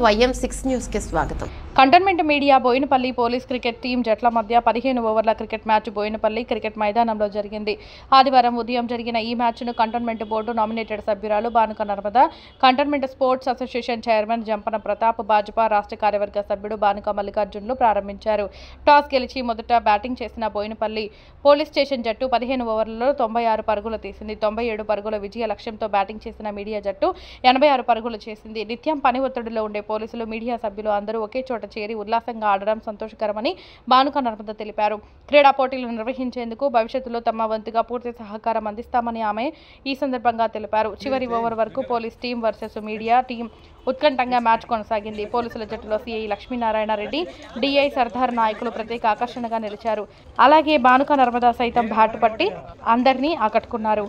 YM6 news కి స్వాగతం. Cantonment media Boinapally police cricket team జట్ల మధ్య 15 ఓవర్ల క్రికెట్ మ్యాచ్ బోయినపల్లి క్రికెట్ మైదానంలో జరిగింది. ఆదివారం ఉదయం జరిగిన ఈ మ్యాచ్ను కంటోన్మెంట్ బోర్డు నామినేటెడ్ సభ్యురాలు Banuka Narmada, cantonment sports association chairman Jampana Pratap, Bhajapa రాష్ట్ర కార్యవర్గ సభ్యుడు బానుక మల్లికార్జున్లు ప్రారంభించారు. టాస్ గెలిచి మొదట బ్యాటింగ్ చేసిన బోయినపల్లి పోలీస్ స్టేషన్ జట్టు 15 ఓవర్లలో 96 పరుగులు తీసింది. 97 పరుగుల విజయ లక్ష్యంతో బ్యాటింగ్ చేసిన మీడియా జట్టు 86 పరుగులు చేసింది. నిత్యం పని ఒత్తిడిలో ఉండే పోలీసులు, మీడియా సభ్యులు అందరూ ఒకే చోట చేరి ఉల్లాసంగా ఆడడం సంతోషకరమని బానుక నర్మద తెలిపారు. క్రీడా పోటీలు నిర్వహించేందుకు భవిష్యత్తులో తమ వంతుగా పూర్తి సహకారం అందిస్తామని ఆమె ఈ సందర్భంగా తెలిపారు. చివరి ఓవర్ వరకు police team versus media team ఉత్కంఠంగా మ్యాచ్ కొనసాగింది. పోలీసుల జట్టులో సిఐ లక్ష్మీనారాయణ రెడ్డి, డిఐ సర్దార్ నాయకులు ప్రత్యేక ఆకర్షణగా నిలిచారు. అలాగే బానుక నర్మద సైతం బ్యాట్ పట్టి అందరినీ ఆకట్టుకున్నారు.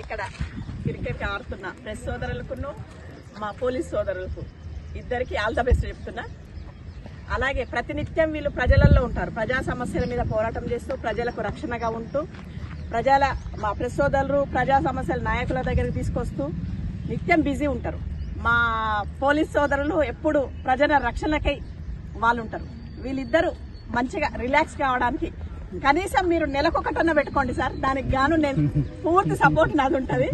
ఇక్కడ క్రికెట్ ఆడుతున్న ప్రెస్ సోదరులకు, మా పోలీస్ సోదరులకు ఇద్దరికి ఆల్ ద బెస్ట్ చెప్తున్నా. అలాగే ప్రతినిత్యం వీళ్ళు ప్రజలలో ఉంటారు. ప్రజా సమస్యల మీద పోరాటం చేస్తూ ప్రజలకు రక్షణగా ఉంటూ మా ప్రెస్ సోదరులు ప్రజా సమస్యల నాయకుల దగ్గరికి తీసుకొస్తూ నిత్యం బిజీ ఉంటారు. మా పోలీస్ సోదరులు ఎప్పుడు ప్రజల రక్షణకై వాళ్ళు ఉంటారు. వీళ్ళిద్దరూ మంచిగా రిలాక్స్ కావడానికి కనీసం మీరు నెలకొకటన్నా పెట్టుకోండి సార్. దానికి గాను నేను పూర్తి సపోర్ట్ నాది ఉంటుంది.